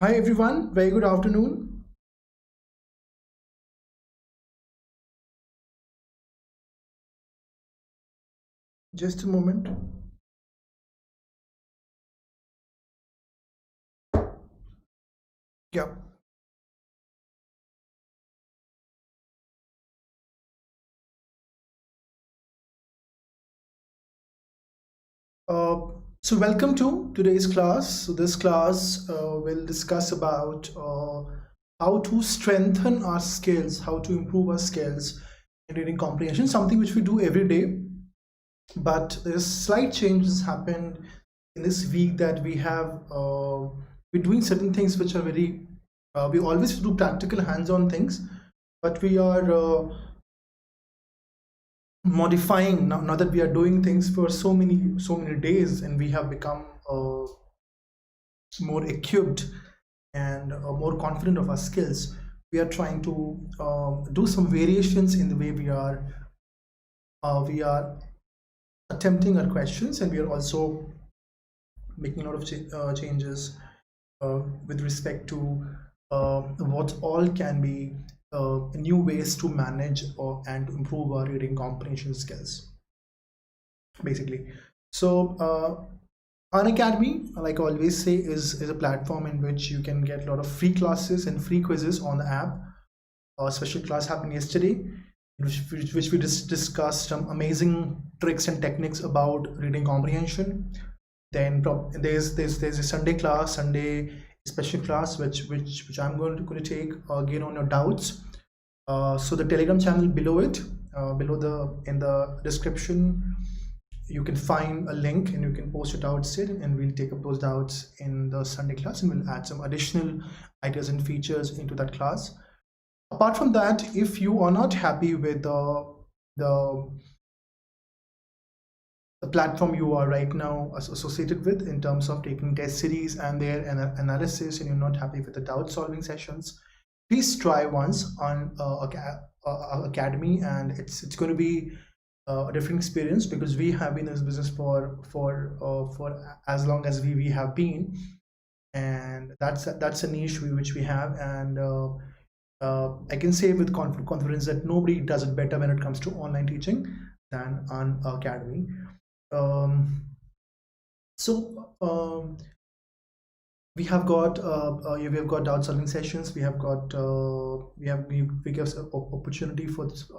Hi everyone, very good afternoon. Just a moment. Yeah. Uh, so welcome to today's class. So this class will discuss about how to strengthen our skills, how to improve our skills in reading comprehension, something which we do every day. But there's slight changes happened in this week that we're doing certain things which are we always do practical hands-on things, but we are modifying now that we are doing things for so many days, and we have become more equipped and more confident of our skills. We are trying to do some variations in the way we are attempting our questions, and we are also making a lot of changes with respect to what all can be new ways to manage and to improve our reading comprehension skills, basically. So Unacademy, like I always say, is a platform in which you can get a lot of free classes and free quizzes on the app. A special class happened yesterday, which we just discussed some amazing tricks and techniques about reading comprehension. Then there's a Sunday class, Sunday special class, which I'm going to take again on your doubts. So the Telegram channel below it, below in the description, you can find a link and you can post your doubts there, and we'll take up those doubts in the Sunday class, and we'll add some additional ideas and features into that class. Apart from that, if you are not happy with the the platform you are right now associated with in terms of taking test series and their analysis, and you're not happy with the doubt solving sessions, please try once on Academy, and it's going to be a different experience, because we have been in this business for as long as we have been, and that's a niche which we have, and I can say with confidence that nobody does it better when it comes to online teaching than on Academy. um, so we have got yeah, we have got doubt solving sessions. We have got we give opportunity for this.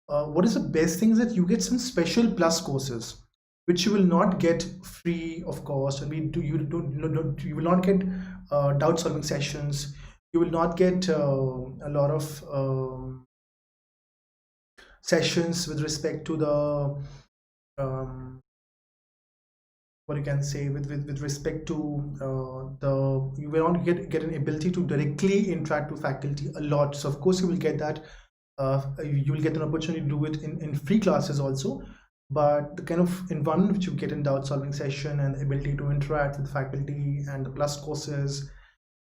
What is the best thing is that you get some special plus courses which you will not get free of cost, and we do you don't you will not get doubt solving sessions. You will not get a lot of sessions with respect to the what you can say with respect to the you will not get an ability to directly interact with faculty a lot. So of course you will get that, you will get an opportunity to do it in free classes also, but the kind of environment which you get in doubt solving session and the ability to interact with faculty and the plus courses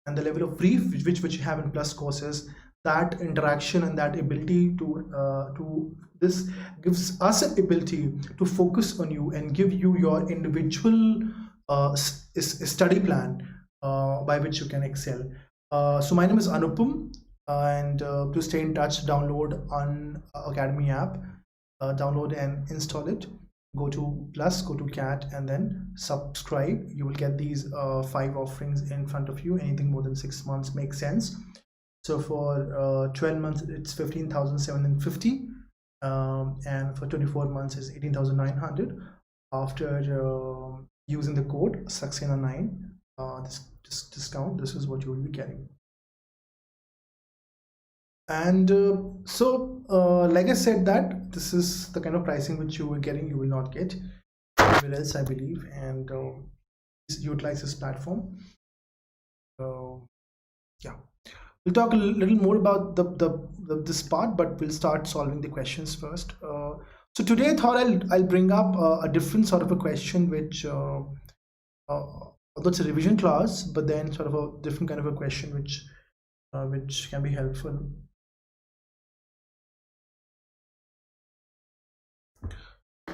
and the level of brief which you have in plus courses, that interaction and that ability to this gives us an ability to focus on you and give you your individual study plan by which you can excel. So my name is Anupam, and to stay in touch, download on Academy app, download and install it. Go to plus, go to cat, and then subscribe. You will get these 5 offerings in front of you. Anything more than 6 months makes sense. So for 12 months it's 15,750, and for 24 months is 18,900 after using the code Saxena 9. This discount, this is what you will be getting. And like I said, that this is the kind of pricing which you were getting, you will not get anywhere else, I believe, and utilize this platform. Yeah, we'll talk a little more about this part, but we'll start solving the questions first. So today I thought I'll bring up a different sort of a question, which although it's a revision class, but then sort of a different kind of a question which can be helpful.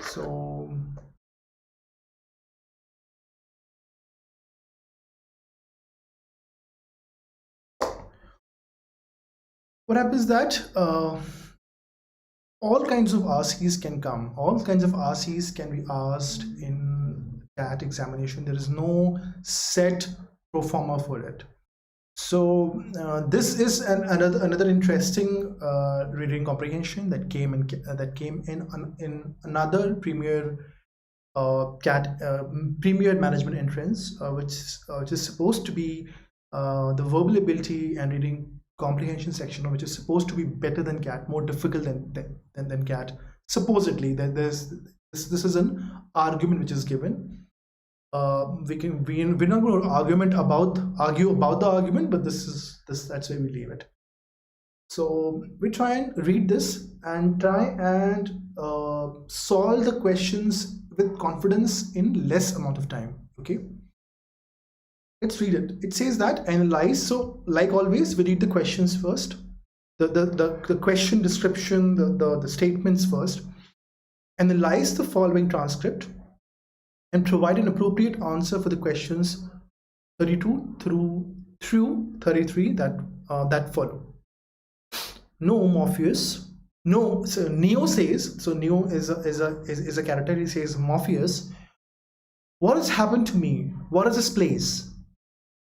So what happens that all kinds of RCs can come. All kinds of RCs can be asked in CAT examination. There is no set pro forma for it. So this is another interesting reading comprehension that came in another premier CAT premier management entrance, which is supposed to be the verbal ability and reading comprehension section, which is supposed to be better than CAT, more difficult than CAT. Supposedly, this is an argument which is given. We're not going to argue about the argument, but that's where we leave it. So we try and read this and try and solve the questions with confidence in less amount of time. Okay, let's read it. It says that analyze. So like always, we read the questions first, the question description, the statements first. Analyze the following transcript and provide an appropriate answer for the questions 32 through 33 that follow. No, Morpheus. No, so Neo says. So Neo is a character. He says, Morpheus, what has happened to me? What is this place?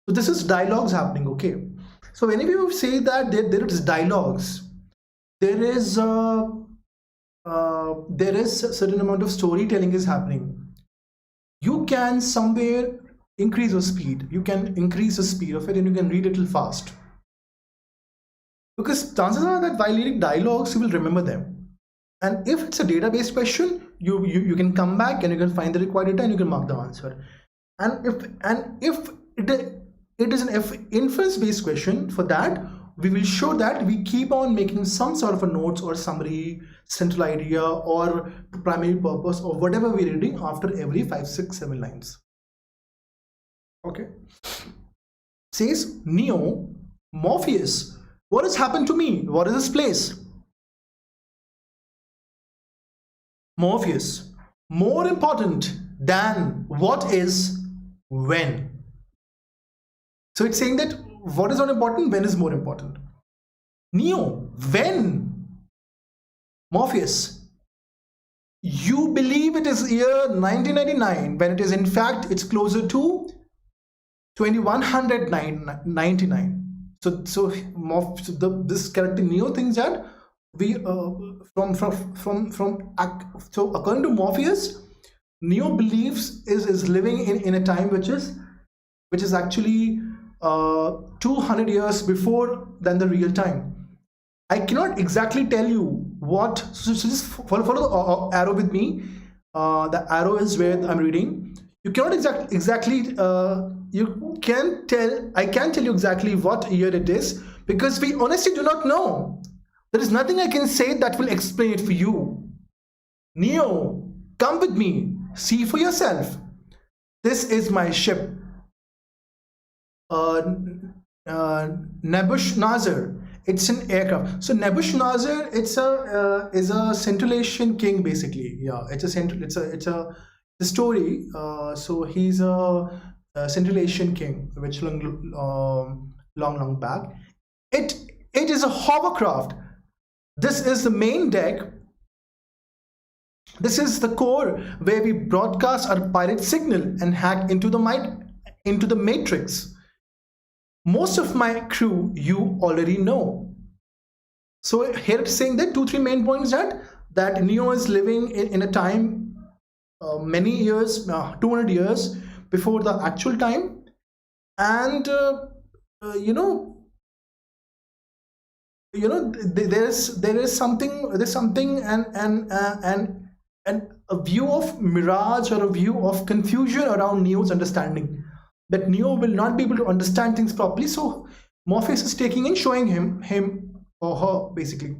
So this is dialogues happening. Okay. So whenever you say that there is dialogues, there is a certain amount of storytelling is happening. You can somewhere increase your speed. You can increase the speed of it, and you can read it a little fast. Because chances are that while reading dialogues, you will remember them. And if it's a database question, you can come back and you can find the required data and you can mark the answer. And if it is an inference-based question, for that we will show that we keep on making some sort of a notes or summary, central idea, or primary purpose, or whatever we're reading after every 5, 6, 7 lines. Okay. Says Neo, Morpheus, what has happened to me? What is this place? Morpheus, more important than what is when. So it's saying that what is not important, when is more important. Neo, when? Morpheus, you believe it is year 1999 when it is in fact it's closer to 2199. So this character Neo thinks that we so according to Morpheus, Neo believes is living in a time which is actually 200 years before than the real time. I cannot exactly tell you what, so just follow the arrow with me. The arrow is where I'm reading. You cannot exactly I can't tell you exactly what year it is, because we honestly do not know. There is nothing I can say that will explain it for you. Neo, come with me, see for yourself. This is my ship. Nebuchadnezzar, it's an aircraft. So Nebuchadnezzar, is a Central Asian king basically. Yeah, it's a story. So he's a Central Asian king, which long back. It is a hovercraft. This is the main deck. This is the core where we broadcast our pirate signal and hack into the matrix. Most of my crew you already know. So here it's saying that 2-3 main points that Neo is living in a time many years, 200 years before the actual time, and there's something and a view of mirage or a view of confusion around Neo's understanding, that Neo will not be able to understand things properly. So Morpheus is taking and showing him or her basically.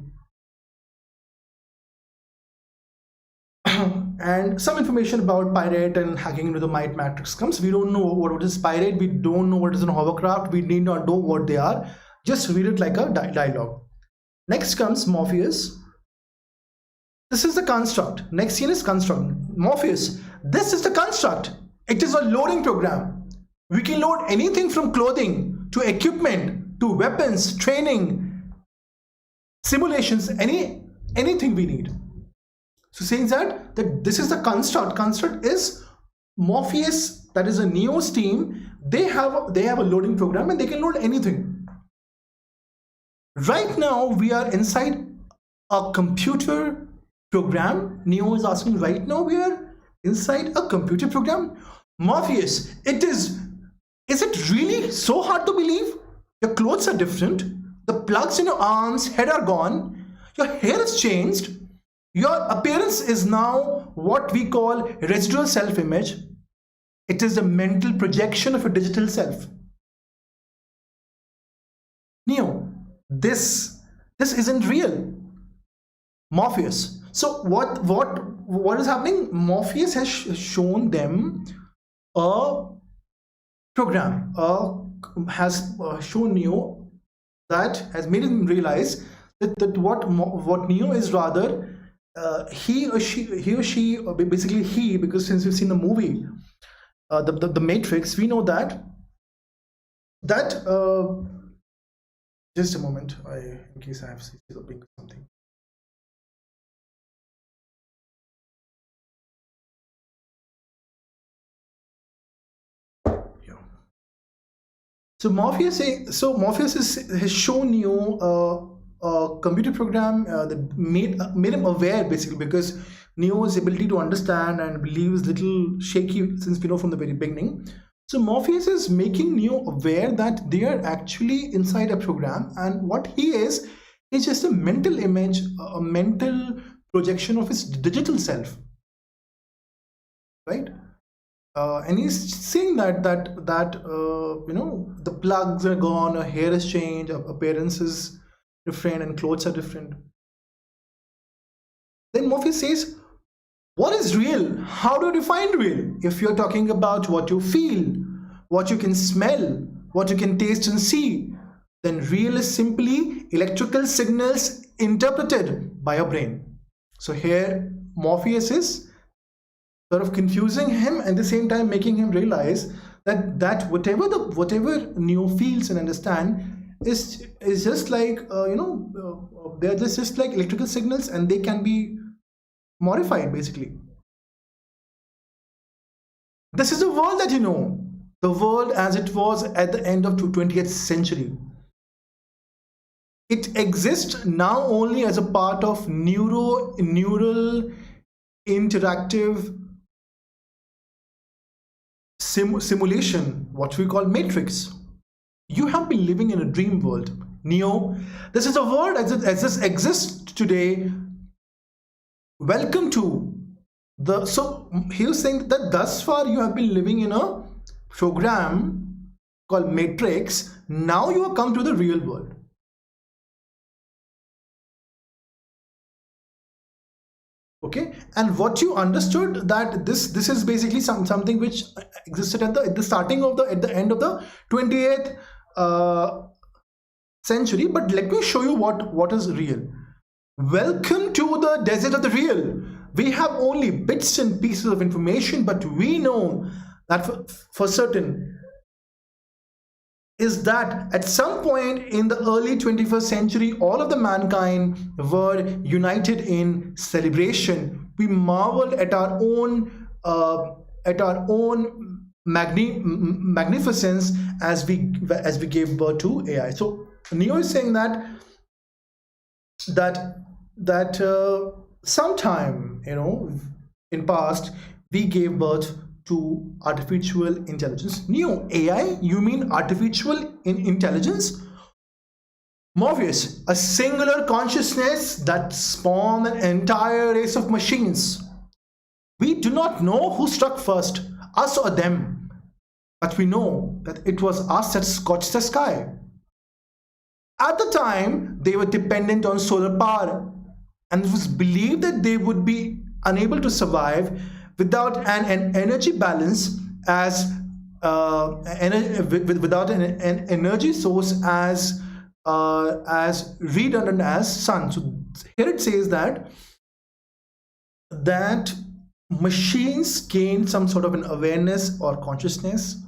And some information about pirate and hacking into the might matrix comes. We don't know what is pirate. We don't know what is an hovercraft. We need not know what they are. Just read it like a dialogue. Next comes Morpheus. This is the construct. Next scene is construct. Morpheus, this is the construct. It is a loading program. We can load anything from clothing to equipment to weapons, training, simulations, anything we need. So saying that this is the construct is Morpheus, that is a Neo's team. They have a loading program and they can load anything. Right now we are inside a computer program. Neo is asking, right now we are inside a computer program. Morpheus, is it really so hard to believe? Your clothes are different, the plugs in your arms, head are gone, your hair has changed, your appearance is now what we call residual self-image. It is the mental projection of a digital self. Neo, this isn't real. Morpheus. So what is happening? Morpheus has shown them a program, has shown Neo, that has made him realize that what Neo is rather he or she, basically he, because since we've seen the movie, the Matrix, we know that just a moment, in case I have something. So Morpheus has shown Neo a computer program that made him aware, basically, because Neo's ability to understand and believe is little shaky, since we know from the very beginning. So Morpheus is making Neo aware that they are actually inside a program, and what he is just a mental image, a mental projection of his digital self, right? And he's saying that the plugs are gone, her hair has changed, appearance is different, and clothes are different. Then Morpheus says, what is real? How do you define real? If you're talking about what you feel, what you can smell, what you can taste and see, then real is simply electrical signals interpreted by your brain. So here Morpheus is sort of confusing him, and at the same time making him realize that whatever Neo feels and understand is just like they're just like electrical signals, and they can be modified, basically. This is the world that the world as it was at the end of the 20th century. It exists now only as a part of neural interactive simulation, what we call Matrix. You have been living in a dream world, Neo. This is a world as it exists today. Welcome to the. So he was saying that thus far you have been living in a program called Matrix. Now you have come to the real world. Okay, and what you understood, that this is basically something which existed at the end of the 20th century. But let me show you what is real. Welcome to the desert of the real. We have only bits and pieces of information, but we know that for certain is that at some point in the early 21st century, all of the mankind were united in celebration. We marveled at our own magnificence as we gave birth to AI. So Neo is saying that sometime in past we gave birth to artificial intelligence. Neo, AI? You mean artificial intelligence? Morpheus, a singular consciousness that spawned an entire race of machines. We do not know who struck first, us or them, but we know that it was us that scorched the sky. At the time, they were dependent on solar power, and it was believed that they would be unable to survive without an energy balance without an energy source as redundant as sun. So here it says that machines gain some sort of an awareness or consciousness,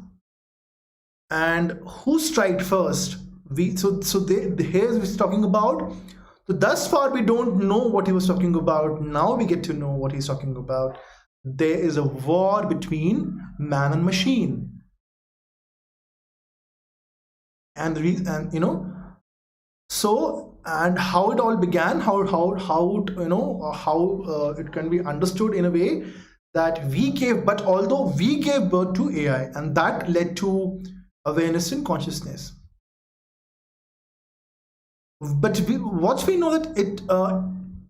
and who strike first? Here we're talking about So thus far we don't know what he was talking about. Now we get to know what he's talking about. There is a war between man and machine, and so, and how it all began, how it can be understood in a way that although we gave birth to AI, and that led to awareness and consciousness. But what we know that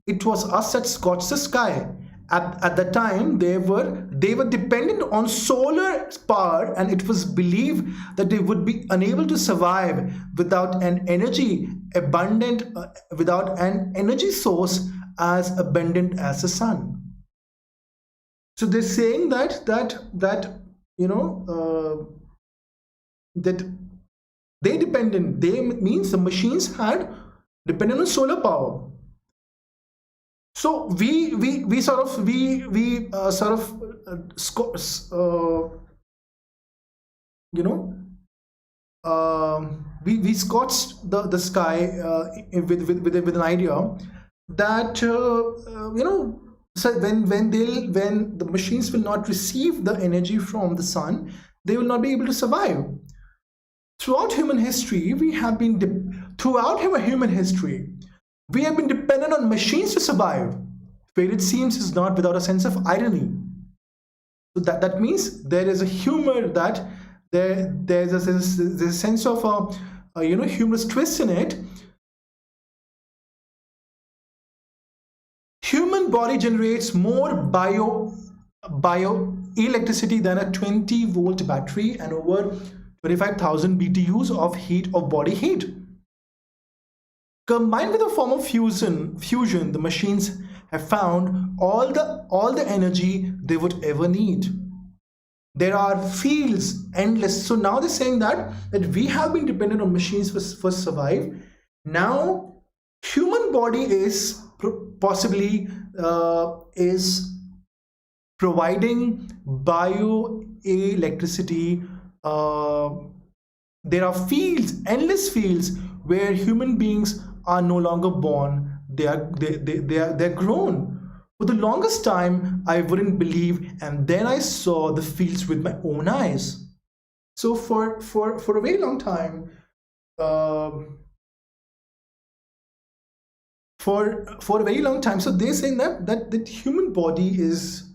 it was us that scorched the sky. At the time, they were dependent on solar power, and it was believed that they would be unable to survive without an energy source as abundant as the sun. So they're saying that they means the machines had dependent on solar power. So we scorched the sky with an idea that so when the machines will not receive the energy from the sun, they will not be able to survive. Throughout human history, we have been dependent on machines to survive. Where it seems is not without a sense of irony. So that means there is a humor, that there's a sense of a humorous twist in it. Human body generates more bioelectricity than a 20-volt battery and over 25,000 BTUs of body heat. Combined with a form of fusion, the machines have found all the energy they would ever need. There are fields endless. So now they're saying that we have been dependent on machines for survive. Now human body is possibly is providing bioelectricity. There are fields, endless fields, where human beings are no longer born. They're grown. For the longest time, I wouldn't believe, and then I saw the fields with my own eyes. So for a very long time, for a very long time, so they're saying that human body is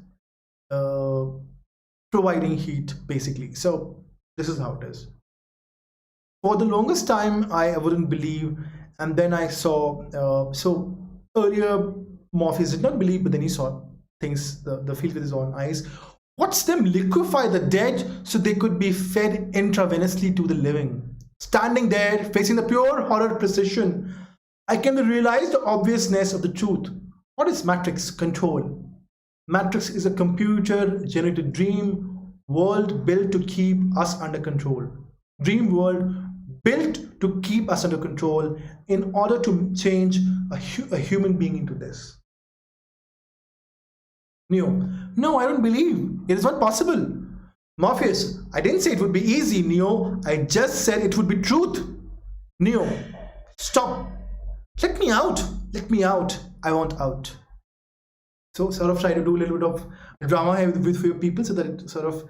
providing heat, basically. So this is how it is. For the longest time, I wouldn't believe, and then I saw. So earlier, Morpheus did not believe, but then he saw things, the field with his own eyes. Watch them liquefy the dead so they could be fed intravenously to the living. Standing there, facing the pure horror precision, I came to realize the obviousness of the truth. What is Matrix? Control. Matrix is a computer-generated dream world built to keep us under control. Dream world built to keep us under control in order to change a human being into this. Neo: no, I don't believe. It is not possible. Morpheus: I didn't say it would be easy, Neo. I just said it would be truth. Neo: stop. Let me out. Let me out. I want out. So sort of try to do a little bit of drama here with people so that it sort of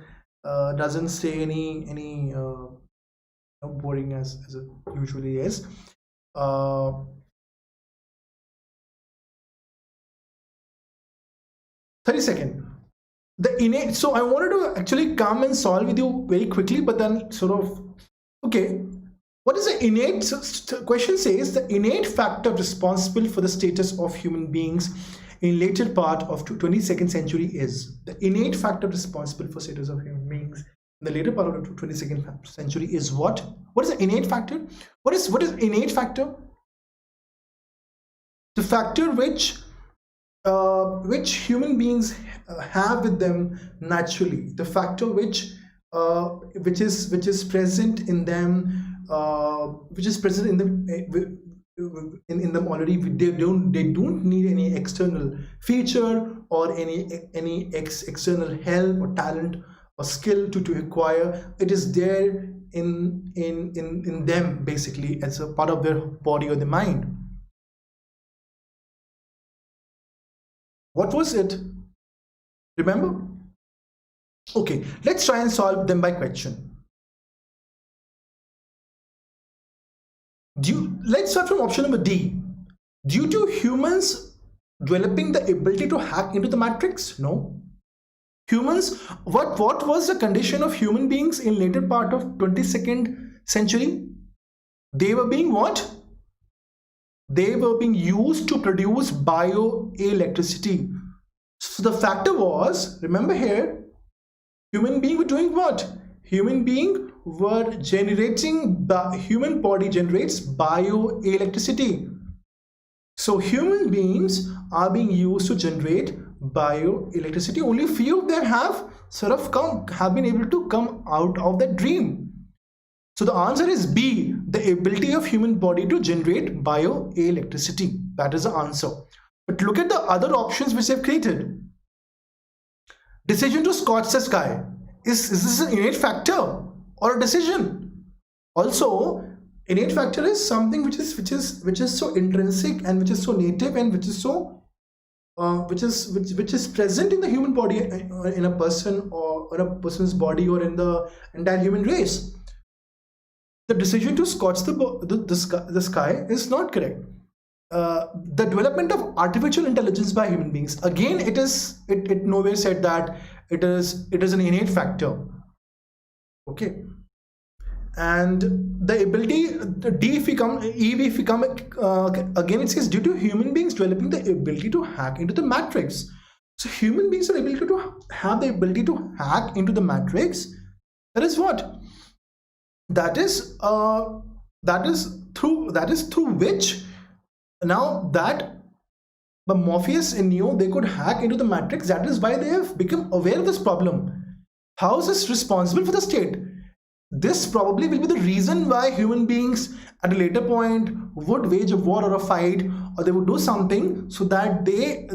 doesn't stay any boring as it usually is. 30-second. The innate. So I wanted to actually come and solve with you very quickly, but then sort of, okay, what is the innate? So question says the innate factor responsible for the status of human beings in later part of 22nd century is. The innate factor responsible for status of human beings in the later part of the 22nd century is what? What is the innate factor? What is innate factor? The factor which human beings have with them naturally. The factor which is present in them, which is present in them in them already. They don't need any external feature or any external help or talent or skill to acquire. It is there in them, basically, as a part of their body or the mind. What was it? Remember? Okay, let's try and solve them by question. Let's start from option number D. Due to humans developing the ability to hack into the matrix? No. Humans, what was the condition of human beings in later part of 22nd century? They were being what? They were being used to produce bioelectricity. So the factor was, remember here, human being were doing what? Human being were generating, human body generates bioelectricity. So human beings are being used to generate bioelectricity. Only few of them have been able to come out of that dream. So the answer is B, the ability of human body to generate bioelectricity. That is the answer. But look at the other options which they've created. Decision to scorch the sky. Is this an innate factor or a decision? Also, innate factor is something which is so intrinsic and which is so native and which is so which is present in the human body, in a person or in a person's body or in the entire human race. The decision to scorch the sky is not correct. The development of artificial intelligence by human beings, again, it nowhere said that it is an innate factor. Okay. And the ability, if we come again, it says due to human beings developing the ability to hack into the matrix. So human beings are able to have the ability to hack into the matrix. That is what? That is through which, now that the Morpheus and Neo, they could hack into the matrix. That is why they have become aware of this problem. How is this responsible for the state? This probably will be the reason why human beings at a later point would wage a war or a fight, or they would do something so that they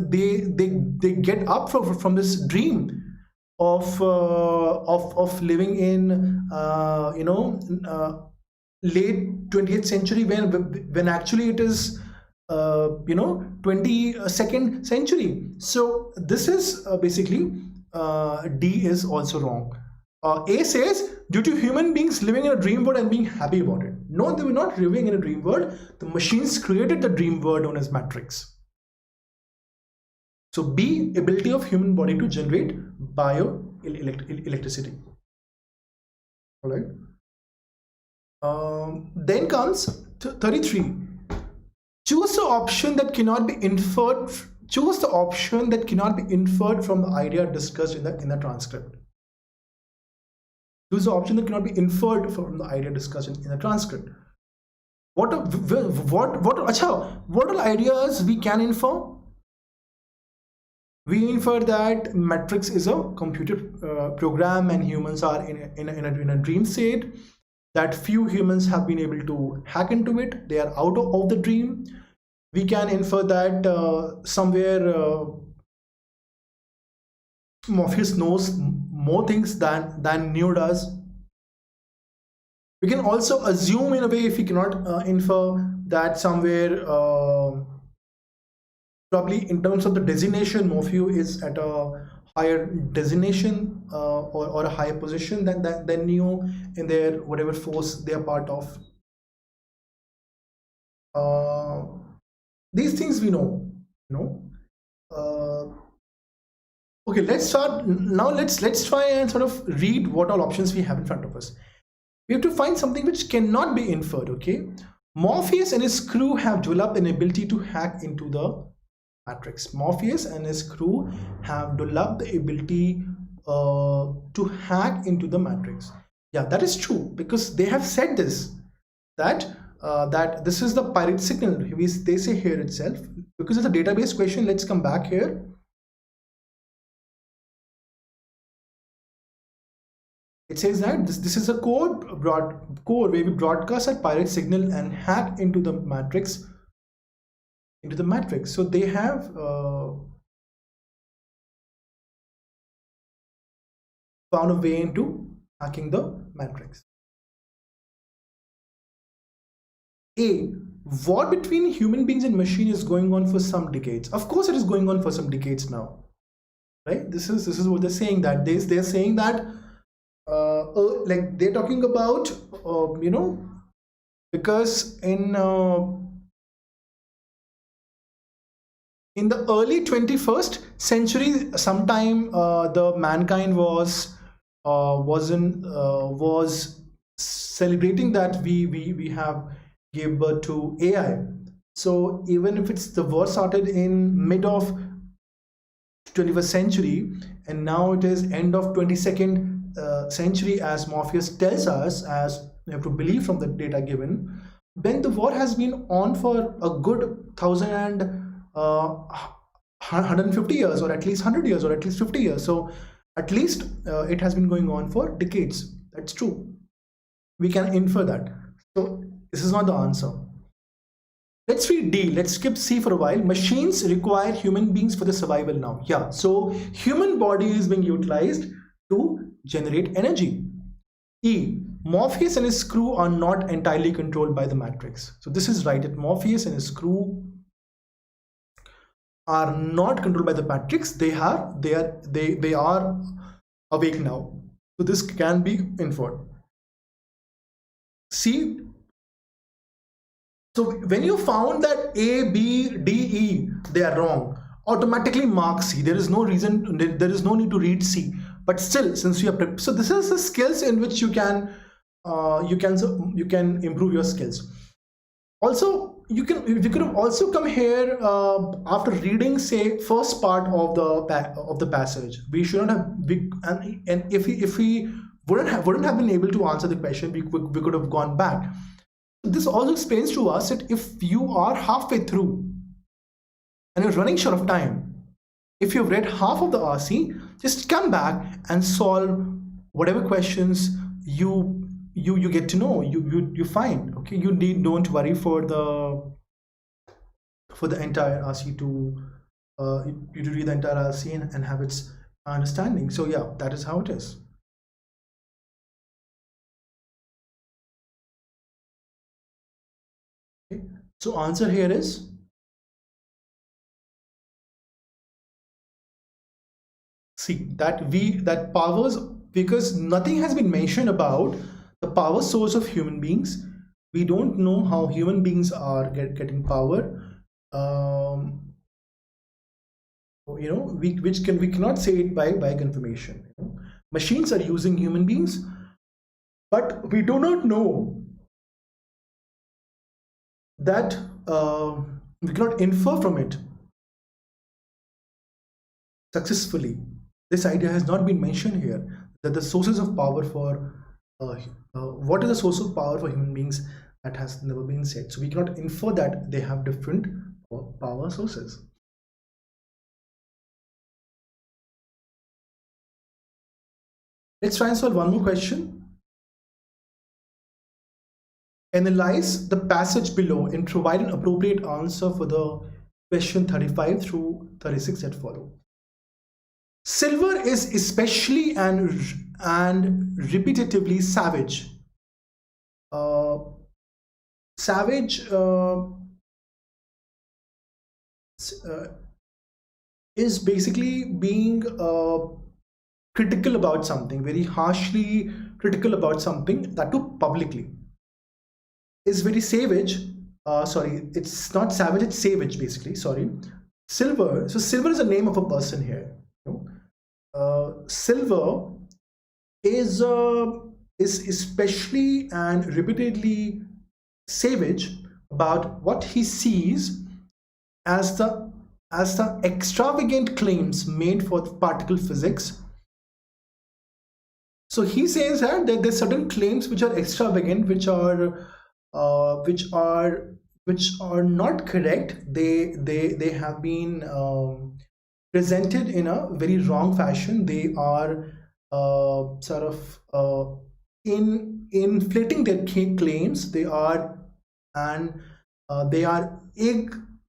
get up from this dream of living in late 20th century when actually it is 22nd century. So this is basically D is also wrong. A says due to human beings living in a dream world and being happy about it. No, they were not living in a dream world. The machines created the dream world known as matrix. So B, ability of human body to generate bioelectricity. All right. Then comes 33. Choose the option that cannot be inferred. Choose the option that cannot be inferred from the idea discussed in the transcript. Choose the option that cannot be inferred from the idea discussed in the transcript. What are ideas we can infer? We infer that matrix is a computer program and humans are in a dream state, that few humans have been able to hack into it. They are out of the dream. We can infer that somewhere Morpheus knows more things than Neo does. We can also assume in a way, if we cannot infer, that somewhere probably in terms of the designation, Morpheus is at a higher designation or a higher position than Neo in their whatever force they are part of. These things we know, okay, let's start now. Let's try and sort of read what all options we have in front of us. We have to find something which cannot be inferred. Okay, Morpheus and his crew have developed an ability to hack into the matrix. Morpheus and his crew have developed the ability to hack into the matrix. Yeah, that is true, because they have said this, that this is the pirate signal. They say here itself, because it's a database question. Let's come back here. It says that this is a code where we broadcast a pirate signal and hack into the matrix. So they have found a way into hacking the matrix. A, war between human beings and machine is going on for some decades. Of course, it is going on for some decades now, right? This is what they're saying, that they're saying that like they're talking about because in the early 21st century, sometime the mankind was celebrating that we have gave birth to AI. So even if it's the war started in mid of 21st century and now it is end of 22nd century, as Morpheus tells us, as we have to believe from the data given, then the war has been on for a good 150 years, or at least 100 years, or at least 50 years. So at least it has been going on for decades. That's true. We can infer that. So this is not the answer. Let's read D. Let's skip C for a while. Machines require human beings for the survival now. Yeah, so human body is being utilized to generate energy. E. Morpheus and his crew are not entirely controlled by the matrix. So this is right, that Morpheus and his crew are not controlled by the matrix. They are awake now. So this can be inferred. C. So when you found that A, B, D, E, they are wrong, automatically mark C. There is no reason, there is no need to read C. But still, since you are so this is the skills in which you can improve your skills. Also, you could have also come here after reading, say, first part of the passage. We should not have and if we wouldn't have been able to answer the question, we could have gone back. This also explains to us that if you are halfway through and you're running short of time, if you've read half of the RC, just come back and solve whatever questions you get to know, you find. Okay, don't worry for the entire RC to read the entire RC and have its understanding. So yeah, that is how it is. Okay. So answer here is C, that powers, because nothing has been mentioned about the power source of human beings. We don't know how human beings are getting power. We cannot say it by confirmation. Machines are using human beings, but we do not know that we cannot infer from it successfully. This idea has not been mentioned here, that the sources of power for what is the source of power for human beings, that has never been said. So we cannot infer that they have different power sources. Let's try and solve one more question. Analyze the passage below and provide an appropriate answer for the question 35 through 36 that follow. Silver is especially and repetitively savage. Savage is basically being critical about something, very harshly critical about something, that too publicly. Is very savage. Sorry, it's not savage, it's savage basically. Sorry. Silver. So silver is the name of a person here. Silver is especially and repeatedly savage about what he sees as the extravagant claims made for particle physics. So he says that there's certain claims which are extravagant, which are not correct. They have been presented in a very wrong fashion. They are sort of inflating their claims. They are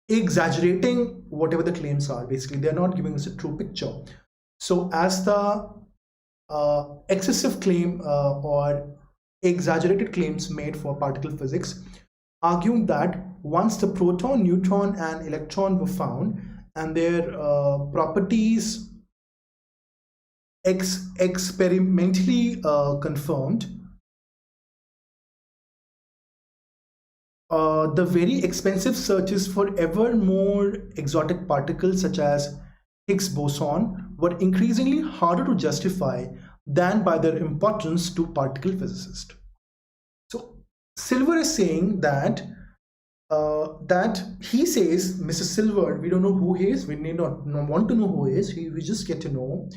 exaggerating whatever the claims are. Basically, they are not giving us a true picture. So as the excessive claim or exaggerated claims made for particle physics, arguing that once the proton, neutron, and electron were found and their properties experimentally confirmed, the very expensive searches for ever more exotic particles such as Higgs boson were increasingly harder to justify than by their importance to particle physicists. So Silver is saying that he says, Mr. Silver, we don't know who he is, we need not want to know who he is, we just get to know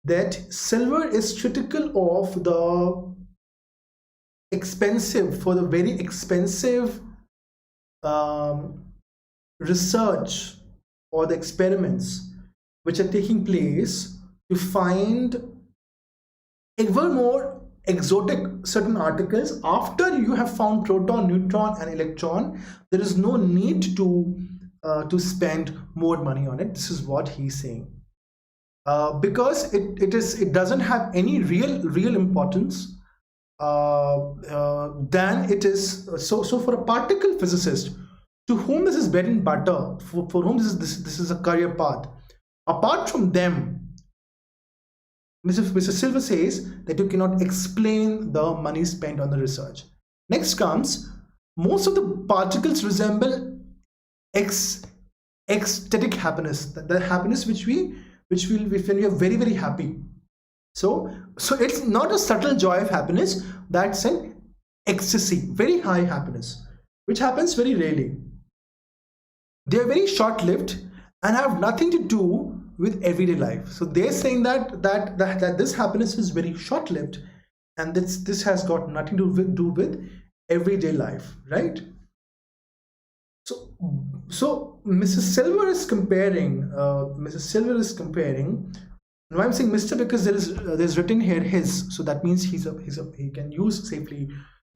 that Silver is critical of the very expensive research or the experiments which are taking place to find ever more exotic certain articles. After you have found proton, neutron, and electron, there is no need to spend more money on it. This is what he's saying, because it doesn't have any real importance than it is. So for a particle physicist to whom this is bread and butter, for whom this is a career path, apart from them, Mr. Silver says that you cannot explain the money spent on the research. Next comes, most of the particles resemble ecstatic happiness, the happiness which we when we are very happy. So it's not a subtle joy of happiness, that's an ecstasy, very high happiness, which happens very rarely. They are very short-lived and have nothing to do with everyday life. So they're saying that this happiness is very short-lived, and this has got nothing to do with everyday life, right? So Mrs. Silver is comparing. Now I'm saying Mr. because there's written here his, so that means he can use safely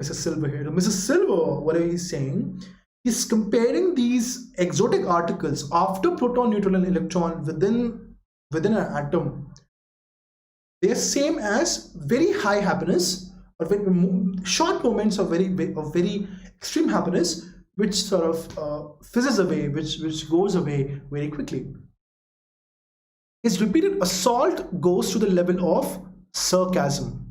Mrs. Silver here. So Mrs. Silver, whatever he's saying, is comparing these exotic articles after proton, neutron, and electron within an atom. They are same as very high happiness, or very short moments of very extreme happiness, which sort of fizzes away, which goes away very quickly. His repeated assault goes to the level of sarcasm.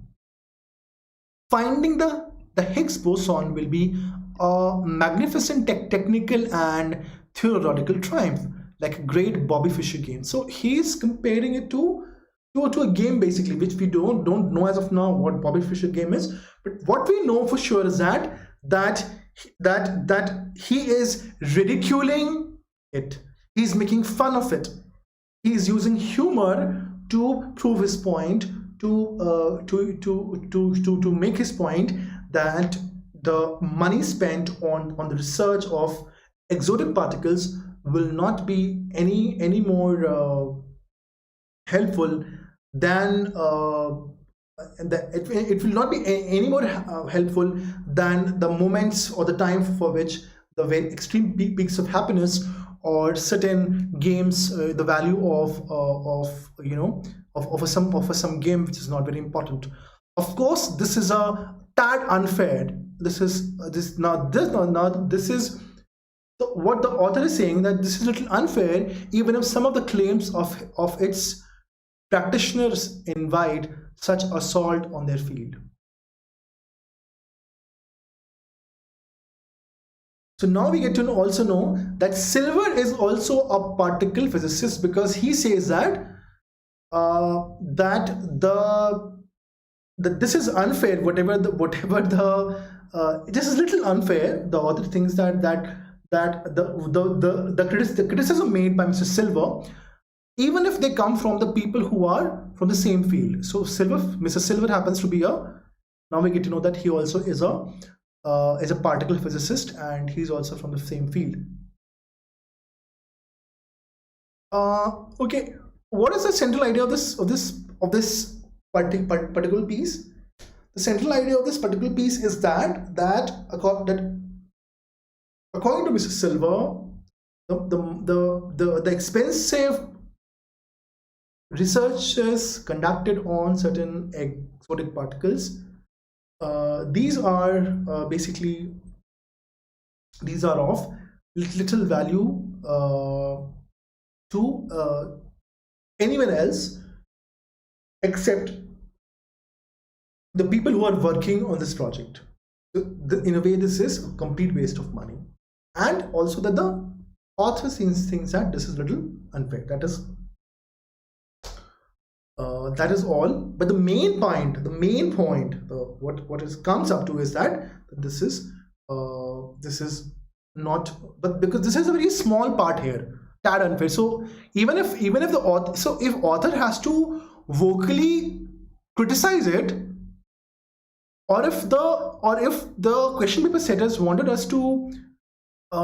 Finding the Higgs boson will be a magnificent technical and theoretical triumph, like a great Bobby Fischer game. So he's comparing it to a game basically, which we don't know as of now what Bobby Fischer game is. But what we know for sure is that he is ridiculing it. He's making fun of it. He's using humor to prove his point, to make his point that the money spent on the research of exotic particles will not be any more helpful than it will not be any more helpful than the moments or the time for which the very extreme peaks of happiness or certain games, the value of some game which is not very important. Of course, this is a tad unfair. This is what the author is saying, that this is a little unfair, even if some of the claims of its practitioners invite such assault on their field. So now we get to also know that Silver is also a particle physicist, because he says that this is unfair. This is little unfair. The author thinks that the criticism made by Mr. Silver, even if they come from the people who are from the same field. So Mr. Silver happens to be now we get to know that he also is a particle physicist, and he's also from the same field. Okay, what is the central idea of this particular piece? The central idea of this particular piece is that according to Mr. Silver, the expensive researches conducted on certain exotic particles, these are basically these are of little value to anyone else except the people who are working on this project. In a way, this is a complete waste of money, and also that the author thinks that this is little unfair. That is all. But the main point, what it comes up to is that this is not, but because this is a very small part here, tad unfair. So even if the author, so if author has to vocally criticize it, or if the question paper setters wanted us to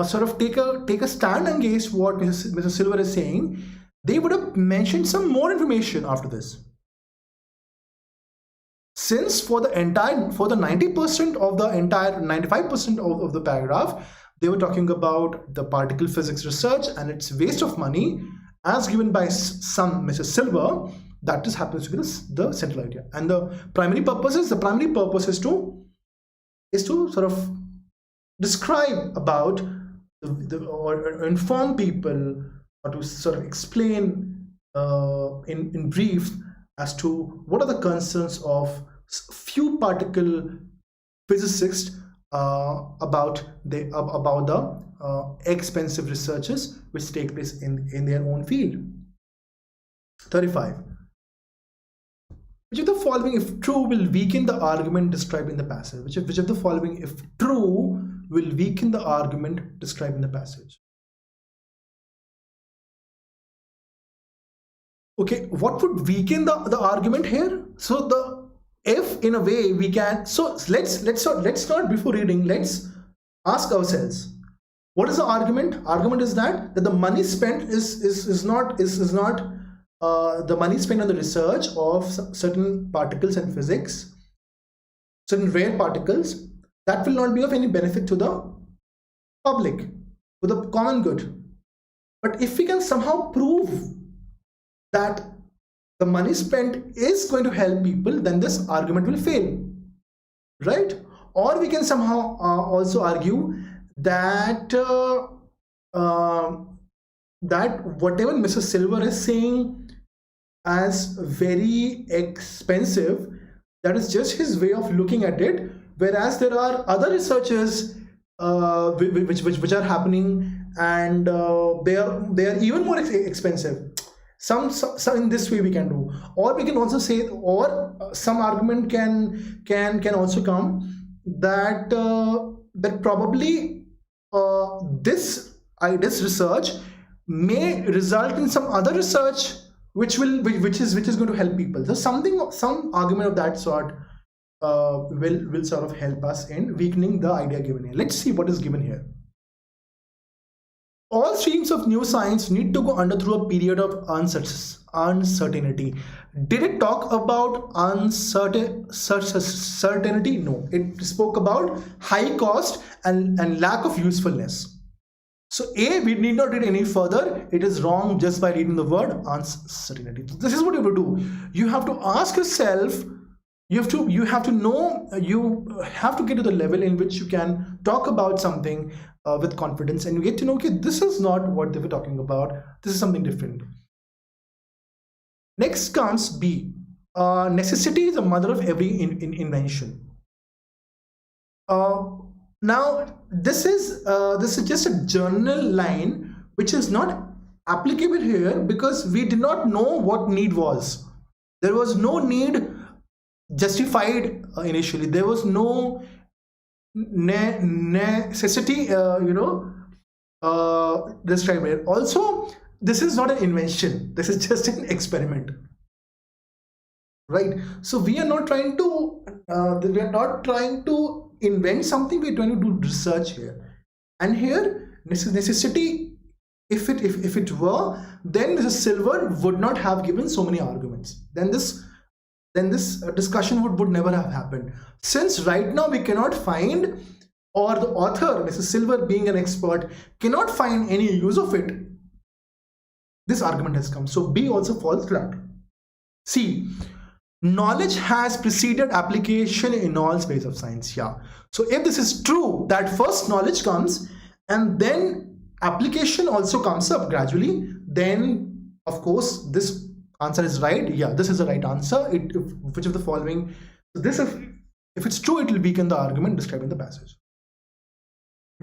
sort of take a stand against what Mr. Silver is saying, they would have mentioned some more information after this. Since for the 90% of the entire 95% of the paragraph, they were talking about the particle physics research and its waste of money as given by some Mr. Silver. That just happens to be the central idea, and the primary purpose is to sort of describe about or inform people, or to sort of explain in brief as to what are the concerns of few particle physicists about the expensive researches which take place in their own field. 35. Which of the following, if true, will weaken the argument described in the passage? Which of the following, if true, will weaken the argument described in the passage? Okay, what would weaken the argument here? So the if, in a way, we can, so let's not, before reading, let's ask ourselves, what is the argument? Argument is that the money spent is not the money spent on the research of certain particles in physics, certain rare particles, that will not be of any benefit to the public, to the common good. But if we can somehow prove that the money spent is going to help people, then this argument will fail, right? Or we can somehow also argue that that whatever Mr. Silver is saying as very expensive, that is just his way of looking at it, whereas there are other researches which are happening, and they are even more expensive. Some in this way we can do, or we can also say, or some argument can also come that that probably this research may result in some other research which is going to help people. So some argument of that sort will sort of help us in weakening the idea given here. Let's see what is given here. All streams of new science need to go through a period of uncertainty. Did it talk about certainty? No, it spoke about high cost and lack of usefulness. So A, we need not read any further. It is wrong just by reading the word uncertainty. This is what you have to do. You have to ask yourself, you have to know, you have to get to the level in which you can talk about something with confidence, and you get to know, okay, this is not what they were talking about. This is something different. Next comes B. Necessity is the mother of every invention. Now this is just a journal line which is not applicable here, because we did not know what need was. There was no need justified initially. There was no necessity described here. Also, this is not an invention, this is just an experiment, right? So we are not trying to invent something, we're trying to do research here. And here necessity, if it were, then Mrs. Silver would not have given so many arguments. Then this discussion would never have happened. Since right now we cannot find, or the author, Mrs. Silver being an expert, cannot find any use of it, this argument has come. So B also falls flat. C. Knowledge has preceded application in all space of science. Yeah. So if this is true, that first knowledge comes and then application also comes up gradually, then of course this answer is right. Yeah, this is the right answer. Which of the following, so this, if it's true, it will weaken the argument describing the passage.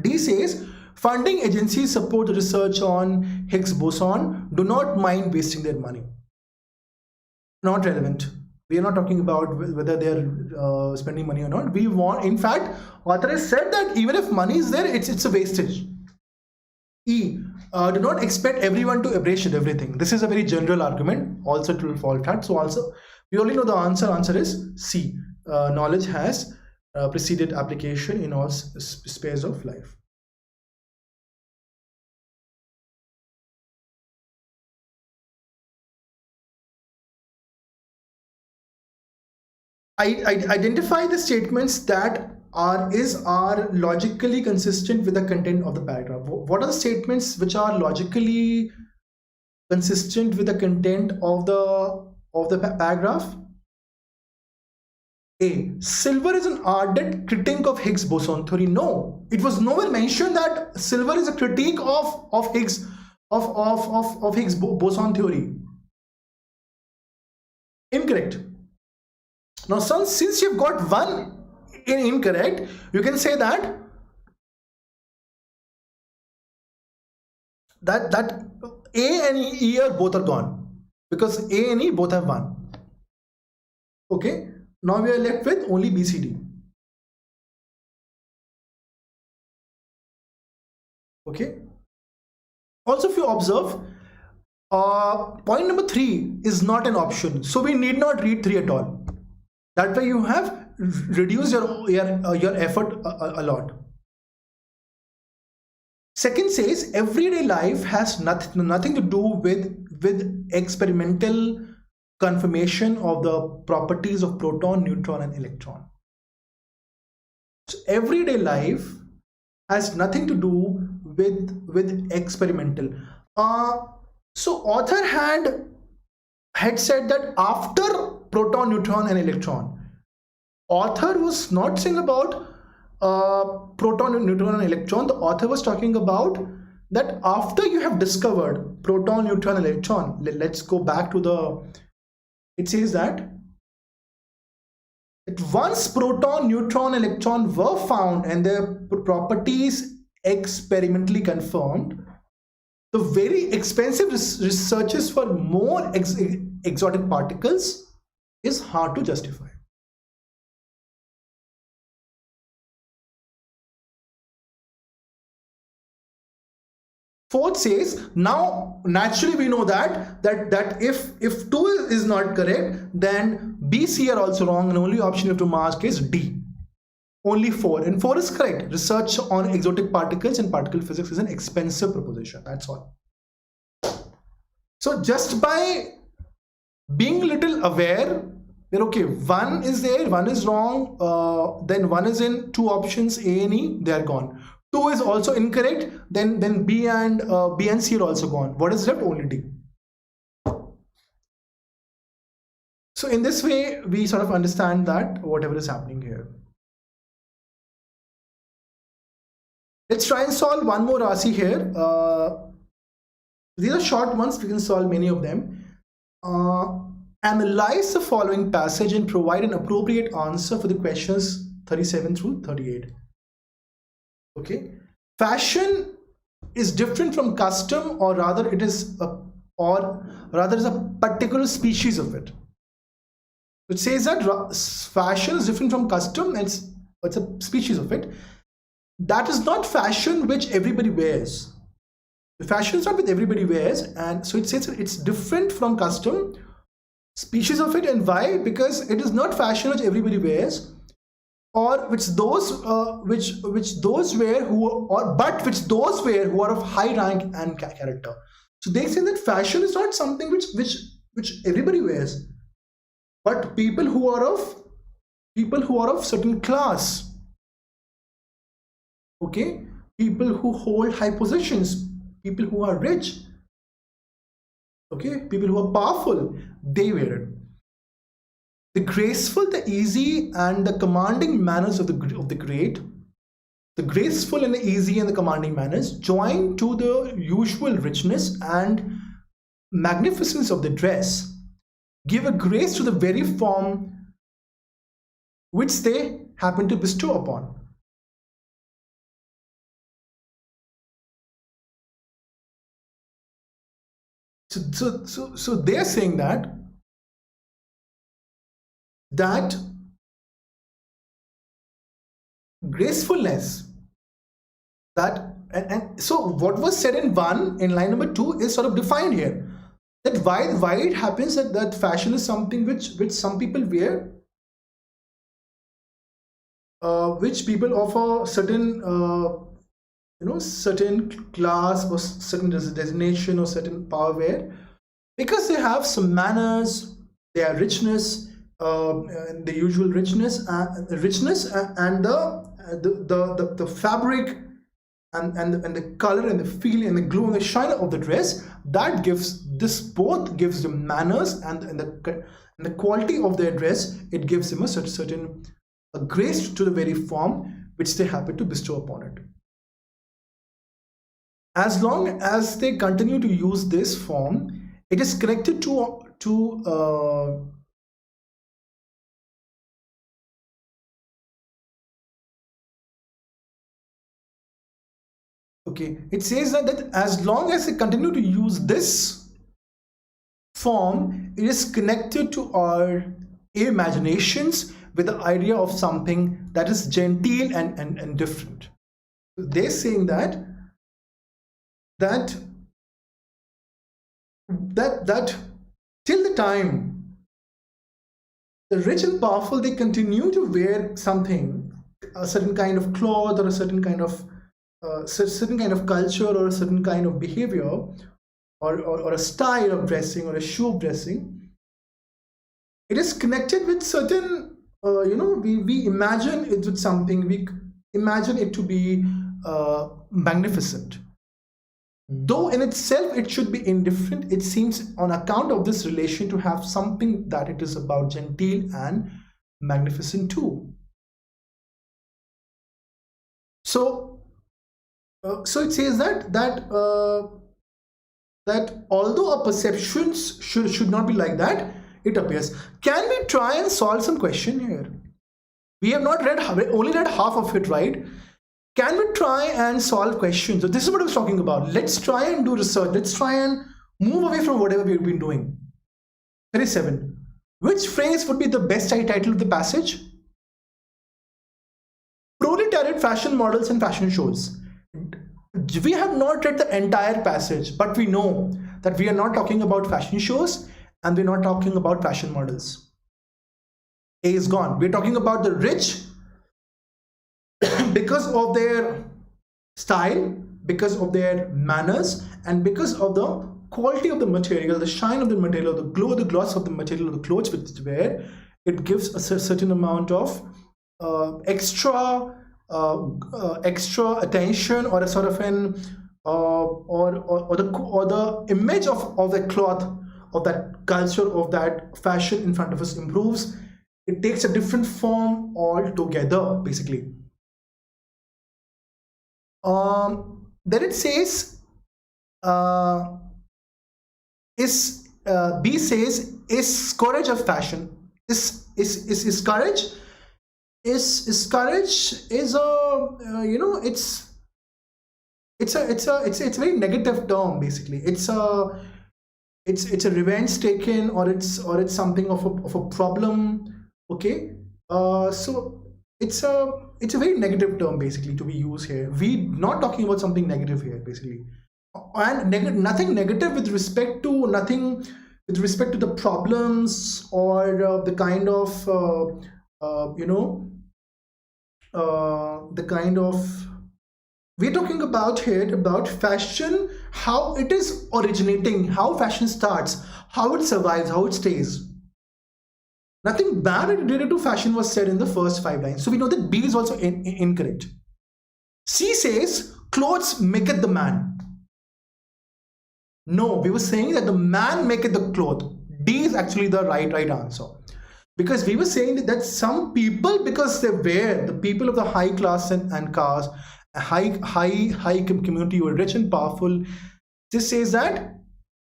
D says funding agencies support the research on Higgs boson, do not mind wasting their money. Not relevant. We are not talking about whether they are spending money or not. We want, in fact, author has said that even if money is there, it's a wastage. E, do not expect everyone to appreciate everything. This is a very general argument. Also, it will fall flat. So also, we only know the answer. Answer is C. Knowledge has preceded application in all spheres of life. I identify the statements that are logically consistent with the content of the paragraph. What are the statements which are logically consistent with the content of the paragraph? A, Silver is an ardent critic of Higgs boson theory. No, it was nowhere mentioned that Silver is a critique of Higgs Higgs boson theory. Incorrect. Now, since you've got one incorrect, you can say that A and E are both are gone, because A and E both have one. Okay, now we are left with only B, C, D. Okay. Also, if you observe, point number 3 is not an option, so we need not read 3 at all. That way you have reduced your effort a lot. Second says everyday life has nothing to do with experimental confirmation of the properties of proton, neutron, and electron. So everyday life has nothing to do with experimental. So author had said that after proton, neutron, and electron. Author was not saying about proton, neutron, and electron. The author was talking about that after you have discovered proton, neutron, and electron. Let's go back to it says that once proton, neutron, and electron were found and their properties experimentally confirmed, the very expensive researches for more exotic particles is hard to justify. Fourth says, now naturally we know that if 2 is not correct, then B, C are also wrong, and only option you have to mark is D. Only 4, and 4 is correct. Research on exotic particles and particle physics is an expensive proposition. That's all. So just by being a little aware that okay, 1 is there, 1 is wrong, then 1 is in 2 options A and E, they are gone. 2 is also incorrect, then B and C are also gone. What is left? Only D. So in this way, we sort of understand that whatever is happening here. Let's try and solve one more Rasi here. These are short ones, we can solve many of them. Analyze the following passage and provide an appropriate answer for the questions 37 through 38. Okay, fashion is different from custom, or rather it is is a particular species of it. It says that fashion is different from custom, and it's a species of it. That is not fashion which everybody wears. The fashion is not what everybody wears, and so it says it's different from custom, species of it. And why? Because it is not fashion which everybody wears, or which those wear who are of high rank and character. So they say that fashion is not something which everybody wears, but people who are of certain class. Okay, people who hold high positions, people who are rich, okay, people who are powerful, they wear it. The graceful, the easy, and the commanding manners of the great The graceful and the easy and the commanding manners joined to the usual richness and magnificence of the dress give a grace to the very form which they happen to bestow upon. So they're saying that gracefulness, and so what was said in line number 2 is sort of defined here, that why it happens that fashion is something which some people wear, which people of a certain certain class or certain designation or certain power wear, because they have some manners, their richness, the usual richness and the fabric and the color and the feeling and the glow and the shine of the dress, that gives the manners and the quality of their dress. It gives them a certain grace to the very form which they happen to bestow upon it. As long as they continue to use this form, it is connected to okay, it says that as long as they continue to use this form, it is connected to our imaginations with the idea of something that is genteel and different. They're saying that till the time the rich and powerful, they continue to wear something, a certain kind of cloth or a certain kind of culture or a certain kind of behavior or a style of dressing or a shoe of dressing, it is connected with certain we imagine it with something, we imagine it to be magnificent. Though in itself it should be indifferent, it seems on account of this relation to have something that it is about genteel and magnificent too. So it says that although our perceptions should not be like that, it appears. Can we try and solve some question here? We have not only read half of it, right? Can we try and solve questions? So this is what I was talking about. Let's try and do research. Let's try and move away from whatever we've been doing. 37. Which phrase would be the best title of the passage? Proletariat fashion models and fashion shows. We have not read the entire passage, but we know that we are not talking about fashion shows and we're not talking about fashion models. A is gone. We're talking about the rich because of their style, because of their manners, and because of the quality of the material, the shine of the material, the glow, the gloss of the material of the clothes which they wear. It gives a certain amount of extra attention, or a sort of an or the image of the cloth, of that culture, of that fashion in front of us improves. It takes a different form altogether, basically. Then it says B says, is courage of fashion? Is courage? Is courage is a it's a very negative term, basically. It's a revenge taken, or it's something of a problem. Okay, so it's a very negative term, basically, to be used here. We're not talking about something negative here, basically, and nothing negative with respect to the problems or the kind of we're talking about here about fashion, how it is originating, how fashion starts, how it survives, how it stays. Nothing bad related to fashion was said in the first 5 lines. So we know that B is also incorrect. C says, clothes maketh the man. No, we were saying that the man maketh the cloth. D is actually the right answer. because we were saying that some people, because they were the people of the high class and caste, high community, were rich and powerful. This says that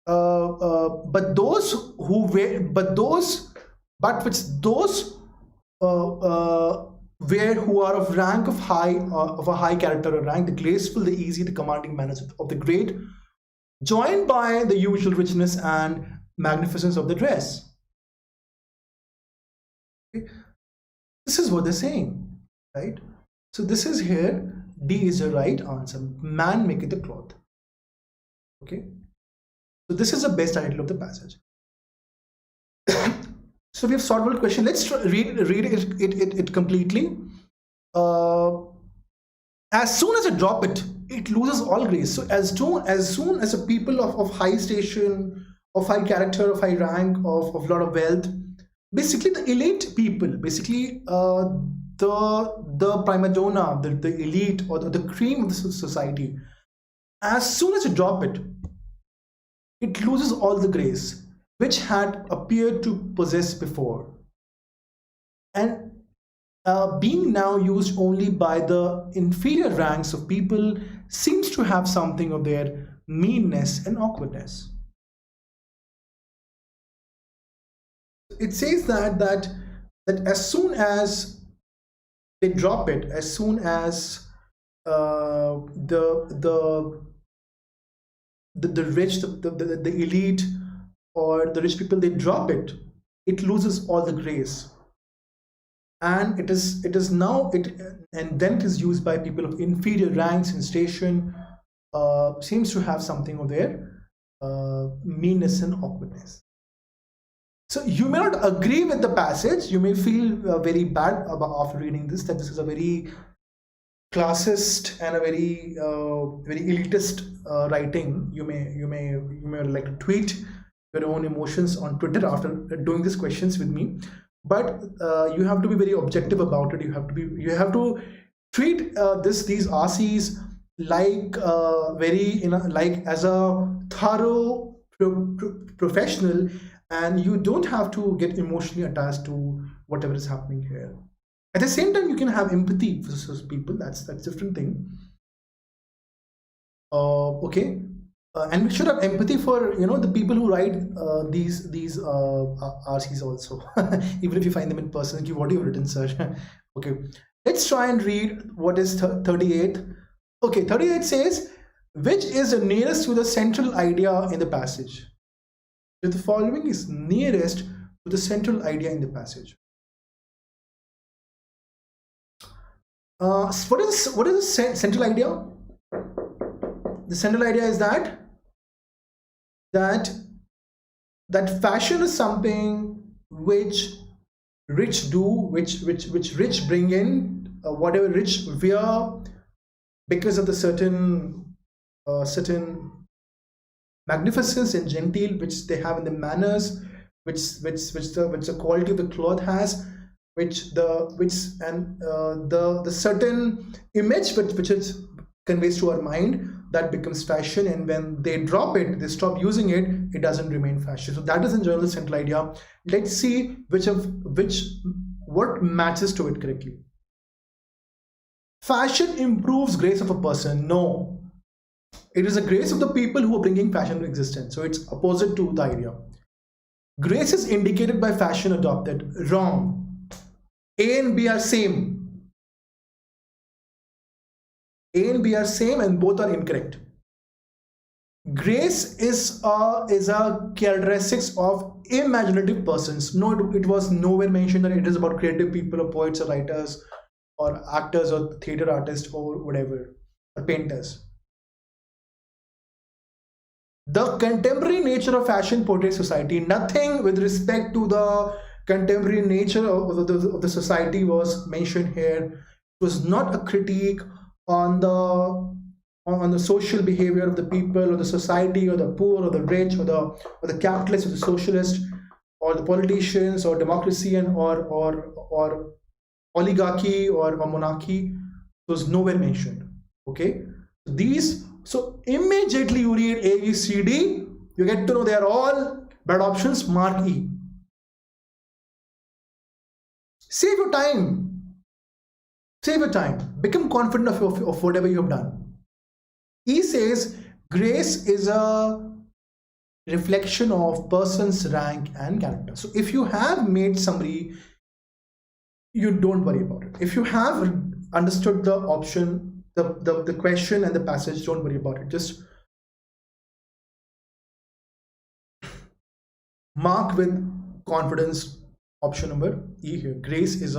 but those who were who are of rank of a high character or rank, the graceful, the easy, the commanding manners of the great, joined by the usual richness and magnificence of the dress. Okay. This is what they're saying, right? So this is here, D is the right answer. Man maketh the cloth. Okay. So this is the best title of the passage. So we have solved the question. Let's read it completely. As soon as I drop it, it loses all grace. So as soon as a people of high station, of high character, of high rank, of a lot of wealth, basically the elite people, basically the prima donna, the elite, or the cream of the society, as soon as you drop it, it loses all the grace which had appeared to possess before, and being now used only by the inferior ranks of people, seems to have something of their meanness and awkwardness. It says that as soon as they drop it, as soon as the rich, the elite, or the rich people, they drop it, it loses all the grace, and it is now and then it is used by people of inferior ranks and station, seems to have something of their meanness and awkwardness. So you may not agree with the passage. You may feel very bad after reading this, that this is a very classist and a very elitist writing. You may like to tweet your own emotions on Twitter after doing these questions with me, but you have to be very objective about it. You have to treat these RCs like like as a thorough professional, and you don't have to get emotionally attached to whatever is happening here. At the same time, you can have empathy for those people. That's a different thing. Okay. And we should have empathy for the people who write these RCs also. Even if you find them in person, what you've written, sir. Okay, let's try and read what is 38. Okay, 38 says, which is the nearest to the central idea in the passage? So the following is nearest to the central idea in the passage. What is the central idea? The central idea is that fashion is something which rich do, which rich bring in, whatever rich wear, because of the certain magnificence and genteel which they have in the manners, which the quality of the cloth has, the certain image which it conveys to our mind, that becomes fashion, and when they drop it, they stop using it, it doesn't remain fashion. So that is in general the central idea. Let's see what matches to it correctly. Fashion improves grace of a person. No, it is the grace of the people who are bringing fashion to existence. So it's opposite to the idea. Grace is indicated by fashion adopted. Wrong. A and B are same. A and B are same, and both are incorrect. Grace is a characteristics of imaginative persons. No, it was nowhere mentioned that it is about creative people or poets or writers or actors or theater artists or whatever, or painters. The contemporary nature of fashion portrays society. Nothing with respect to the contemporary nature of the society was mentioned here. It was not a critique on the social behavior of the people or the society or the poor or the rich or the capitalist or the socialist or the politicians or democracy and or oligarchy or monarchy. It was nowhere mentioned. Okay, so immediately you read A, B, C, D, you get to know they are all bad options. Mark E. Save your time. Save your time. Become confident of whatever you have done. E says grace is a reflection of person's rank and character. So if you have made summary, you don't worry about it. If you have understood the option, the question and the passage, don't worry about it. Just mark with confidence option number E here. Grace is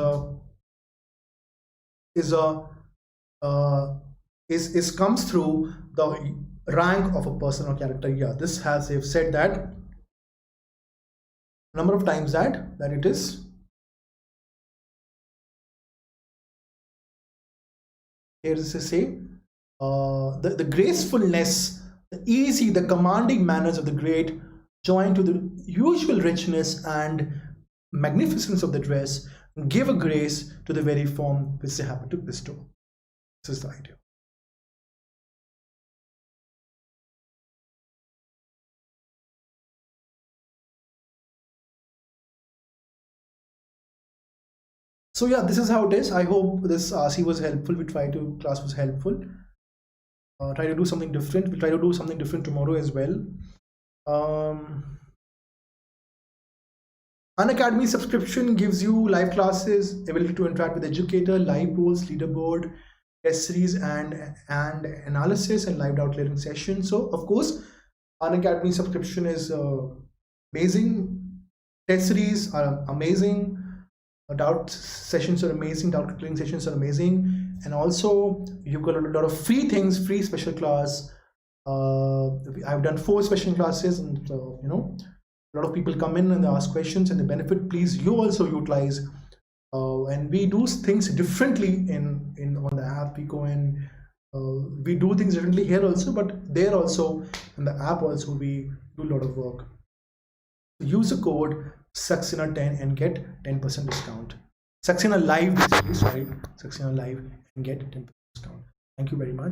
comes through the rank of a person or character. Yeah, this has, they've said that number of times that it is here. This is say the gracefulness, the easy, the commanding manners of the great, joined to the usual richness and magnificence of the dress, give a grace to the very form which they happen to bestow. This is the idea. So yeah, this is how it is. I hope this RC was helpful. Class was helpful. Try to do something different. We'll try to do something different tomorrow as well. Unacademy subscription gives you live classes, ability to interact with educator, live polls, leaderboard, test series, and analysis, and live doubt clearing sessions. So of course, Unacademy subscription is amazing. Test series are amazing. Doubt sessions are amazing. Doubt clearing sessions are amazing. And also you've got a lot of free things, free special class. I've done 4 special classes, and you know, a lot of people come in and they ask questions and they benefit. Please, you also utilize. And we do things differently on the app. We go in, we do things differently here also, but there also in the app also we do a lot of work. Use the code Saxena10 and get 10% discount. Saxena Live, basically, sorry, Saxena Live, and get 10% discount. Thank you very much.